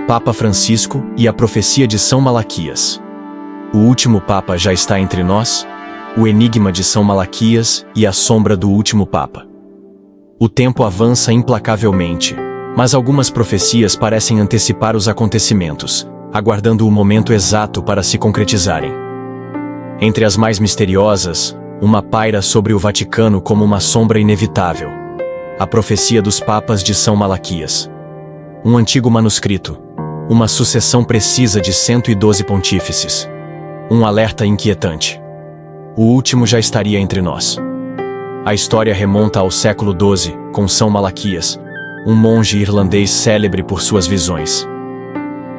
Papa Francisco e a profecia de São Malaquias. O último Papa já está entre nós? O enigma de São Malaquias e a sombra do último Papa. O tempo avança implacavelmente, mas algumas profecias parecem antecipar os acontecimentos, aguardando o momento exato para se concretizarem. Entre as mais misteriosas, uma paira sobre o Vaticano como uma sombra inevitável. A profecia dos Papas de São Malaquias. Um antigo manuscrito. Uma sucessão precisa de 112 pontífices. Um alerta inquietante. O último já estaria entre nós. A história remonta ao século XII, com São Malaquias, um monge irlandês célebre por suas visões.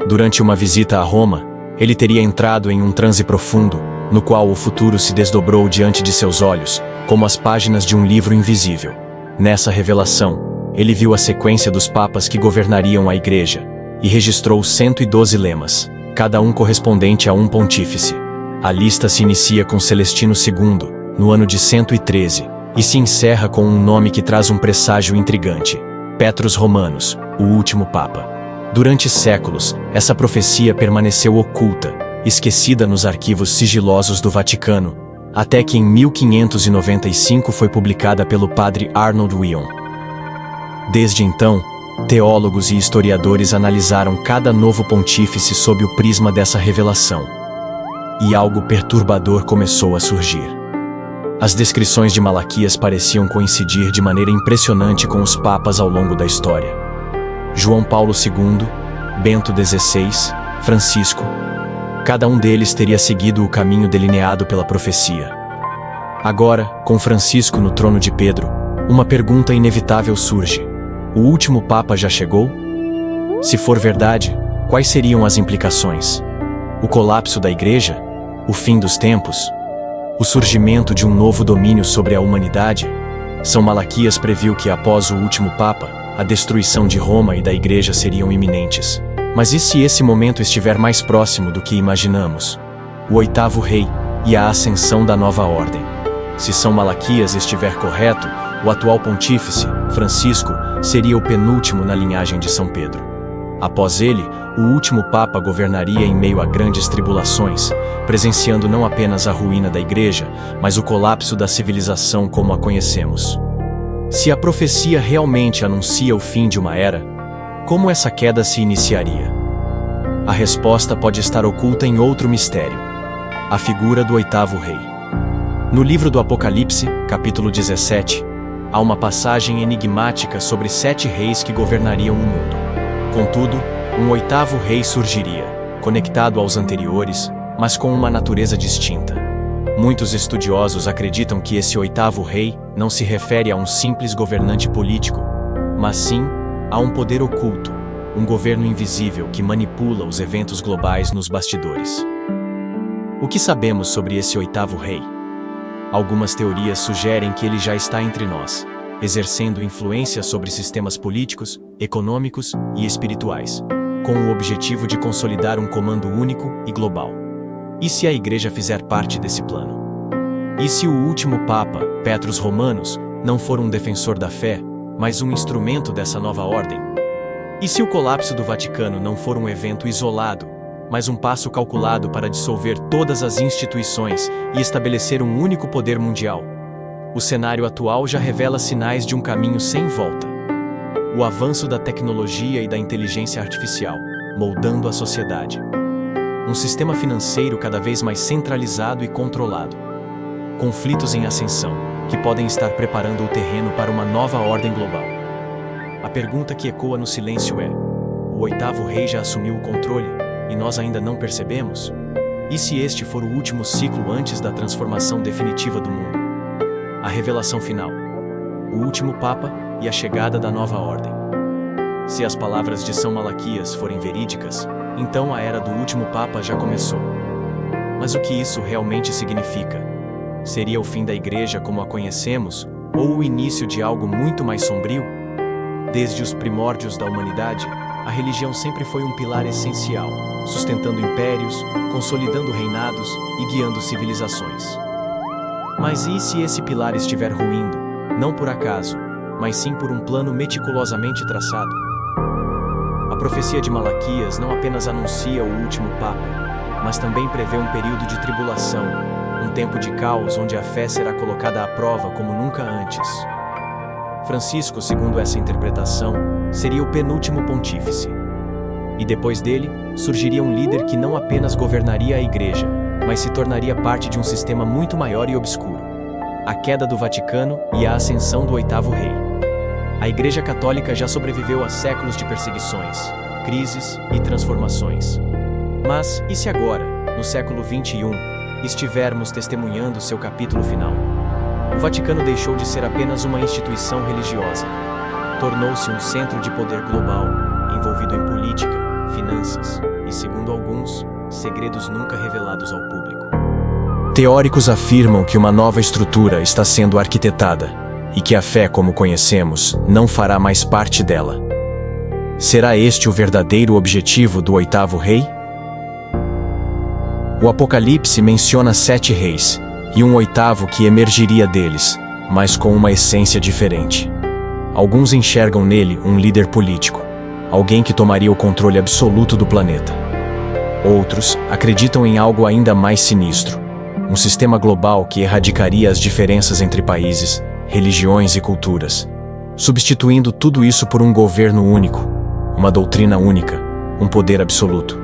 Durante uma visita a Roma, ele teria entrado em um transe profundo, no qual o futuro se desdobrou diante de seus olhos, como as páginas de um livro invisível. Nessa revelação, ele viu a sequência dos papas que governariam a Igreja, e registrou 112 lemas, cada um correspondente a um pontífice. A lista se inicia com Celestino II, no ano de 113, e se encerra com um nome que traz um presságio intrigante: Petrus Romanus, o último Papa. Durante séculos, essa profecia permaneceu oculta, esquecida nos arquivos sigilosos do Vaticano, até que em 1595 foi publicada pelo padre Arnold Wion. Desde então, teólogos e historiadores analisaram cada novo pontífice sob o prisma dessa revelação. E algo perturbador começou a surgir. As descrições de Malaquias pareciam coincidir de maneira impressionante com os papas ao longo da história. João Paulo II, Bento XVI, Francisco. Cada um deles teria seguido o caminho delineado pela profecia. Agora, com Francisco no trono de Pedro, uma pergunta inevitável surge. O último Papa já chegou? Se for verdade, quais seriam as implicações? O colapso da Igreja? O fim dos tempos? O surgimento de um novo domínio sobre a humanidade? São Malaquias previu que após o último Papa, a destruição de Roma e da Igreja seriam iminentes. Mas e se esse momento estiver mais próximo do que imaginamos? O oitavo rei e a ascensão da nova ordem. Se São Malaquias estiver correto, o atual pontífice, Francisco, seria o penúltimo na linhagem de São Pedro. Após ele, o último Papa governaria em meio a grandes tribulações, presenciando não apenas a ruína da Igreja, mas o colapso da civilização como a conhecemos. Se a profecia realmente anuncia o fim de uma era, como essa queda se iniciaria? A resposta pode estar oculta em outro mistério: a figura do oitavo rei. No livro do Apocalipse, capítulo 17, há uma passagem enigmática sobre 7 reis que governariam o mundo. Contudo, um oitavo rei surgiria, conectado aos anteriores, mas com uma natureza distinta. Muitos estudiosos acreditam que esse oitavo rei não se refere a um simples governante político, mas sim a um poder oculto, um governo invisível que manipula os eventos globais nos bastidores. O que sabemos sobre esse oitavo rei? Algumas teorias sugerem que ele já está entre nós, exercendo influência sobre sistemas políticos, econômicos e espirituais, com o objetivo de consolidar um comando único e global. E se a Igreja fizer parte desse plano? E se o último Papa, Petrus Romanus, não for um defensor da fé, mas um instrumento dessa nova ordem? E se o colapso do Vaticano não for um evento isolado, mas um passo calculado para dissolver todas as instituições e estabelecer um único poder mundial? O cenário atual já revela sinais de um caminho sem volta. O avanço da tecnologia e da inteligência artificial, moldando a sociedade. Um sistema financeiro cada vez mais centralizado e controlado. Conflitos em ascensão, que podem estar preparando o terreno para uma nova ordem global. A pergunta que ecoa no silêncio é: o oitavo rei já assumiu o controle, e nós ainda não percebemos? E se este for o último ciclo antes da transformação definitiva do mundo? A revelação final. O último Papa e a chegada da nova ordem. Se as palavras de São Malaquias forem verídicas, então a era do último Papa já começou. Mas o que isso realmente significa? Seria o fim da Igreja como a conhecemos, ou o início de algo muito mais sombrio? Desde os primórdios da humanidade, a religião sempre foi um pilar essencial, sustentando impérios, consolidando reinados e guiando civilizações. Mas e se esse pilar estiver ruindo, não por acaso, mas sim por um plano meticulosamente traçado? A profecia de Malaquias não apenas anuncia o último Papa, mas também prevê um período de tribulação, um tempo de caos onde a fé será colocada à prova como nunca antes. Francisco, segundo essa interpretação, seria o penúltimo pontífice. E depois dele, surgiria um líder que não apenas governaria a Igreja, mas se tornaria parte de um sistema muito maior e obscuro: a queda do Vaticano e a ascensão do oitavo rei. A Igreja Católica já sobreviveu a séculos de perseguições, crises e transformações. Mas, e se agora, no século XXI, estivermos testemunhando seu capítulo final? O Vaticano deixou de ser apenas uma instituição religiosa. Tornou-se um centro de poder global, envolvido em política, finanças e, segundo alguns, segredos nunca revelados ao público. Teóricos afirmam que uma nova estrutura está sendo arquitetada e que a fé como conhecemos não fará mais parte dela. Será este o verdadeiro objetivo do oitavo rei? O Apocalipse menciona 7 reis e um oitavo que emergiria deles, mas com uma essência diferente. Alguns enxergam nele um líder político, alguém que tomaria o controle absoluto do planeta. Outros acreditam em algo ainda mais sinistro, um sistema global que erradicaria as diferenças entre países, religiões e culturas, substituindo tudo isso por um governo único, uma doutrina única, um poder absoluto.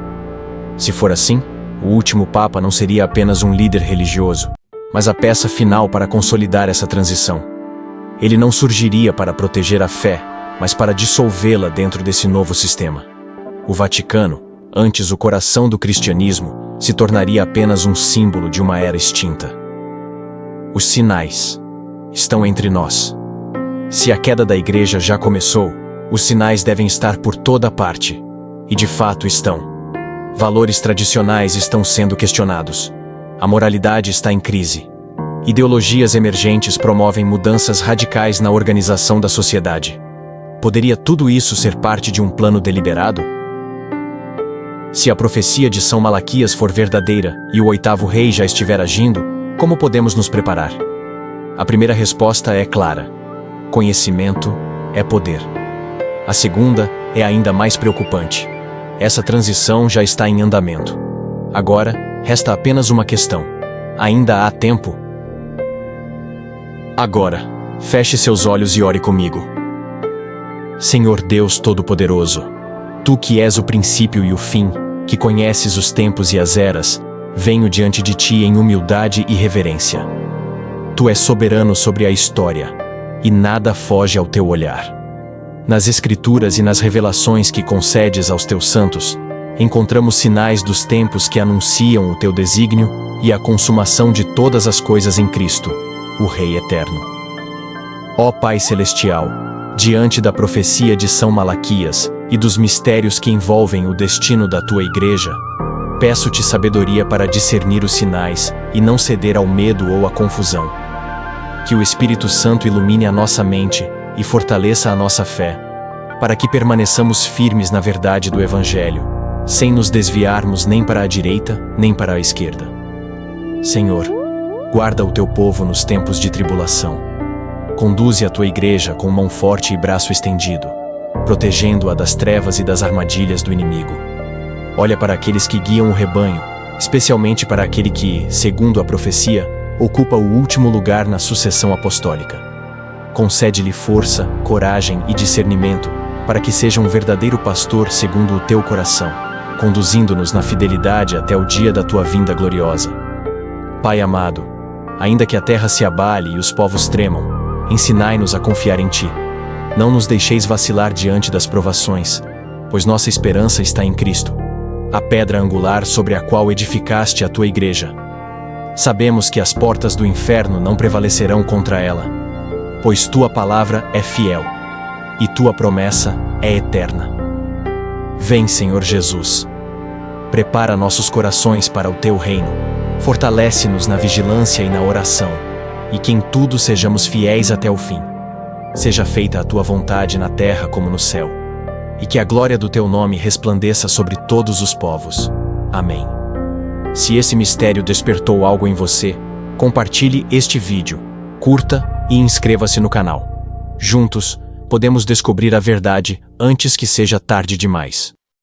Se for assim, o último Papa não seria apenas um líder religioso, mas a peça final para consolidar essa transição. Ele não surgiria para proteger a fé, mas para dissolvê-la dentro desse novo sistema. O Vaticano, antes o coração do cristianismo, se tornaria apenas um símbolo de uma era extinta. Os sinais estão entre nós. Se a queda da Igreja já começou, os sinais devem estar por toda parte, e de fato estão. Valores tradicionais estão sendo questionados. A moralidade está em crise. Ideologias emergentes promovem mudanças radicais na organização da sociedade. Poderia tudo isso ser parte de um plano deliberado? Se a profecia de São Malaquias for verdadeira e o oitavo rei já estiver agindo, como podemos nos preparar? A primeira resposta é clara: conhecimento é poder. A segunda é ainda mais preocupante: essa transição já está em andamento. Agora, resta apenas uma questão: ainda há tempo? Agora, feche seus olhos e ore comigo. Senhor Deus Todo-Poderoso, Tu que és o princípio e o fim, que conheces os tempos e as eras, venho diante de Ti em humildade e reverência. Tu és soberano sobre a história, e nada foge ao Teu olhar. Nas Escrituras e nas revelações que concedes aos Teus santos, encontramos sinais dos tempos que anunciam o Teu desígnio e a consumação de todas as coisas em Cristo, o Rei Eterno. Ó Pai Celestial, diante da profecia de São Malaquias e dos mistérios que envolvem o destino da Tua Igreja, peço-Te sabedoria para discernir os sinais e não ceder ao medo ou à confusão. Que o Espírito Santo ilumine a nossa mente e fortaleça a nossa fé, para que permaneçamos firmes na verdade do Evangelho, sem nos desviarmos nem para a direita nem para a esquerda. Senhor, guarda o Teu povo nos tempos de tribulação. Conduze a Tua Igreja com mão forte e braço estendido, protegendo-a das trevas e das armadilhas do inimigo. Olha para aqueles que guiam o rebanho, especialmente para aquele que, segundo a profecia, ocupa o último lugar na sucessão apostólica. Concede-lhe força, coragem e discernimento, para que seja um verdadeiro pastor segundo o Teu coração, conduzindo-nos na fidelidade até o dia da Tua vinda gloriosa. Pai amado, ainda que a terra se abale e os povos tremam, ensinai-nos a confiar em Ti. Não nos deixeis vacilar diante das provações, pois nossa esperança está em Cristo, a pedra angular sobre a qual edificaste a Tua Igreja. Sabemos que as portas do inferno não prevalecerão contra ela, pois Tua palavra é fiel, e Tua promessa é eterna. Vem, Senhor Jesus. Prepara nossos corações para o Teu reino, fortalece-nos na vigilância e na oração, e que em tudo sejamos fiéis até o fim. Seja feita a Tua vontade na terra como no céu, e que a glória do Teu nome resplandeça sobre todos os povos. Amém. Se esse mistério despertou algo em você, compartilhe este vídeo, curta e inscreva-se no canal. Juntos, podemos descobrir a verdade antes que seja tarde demais.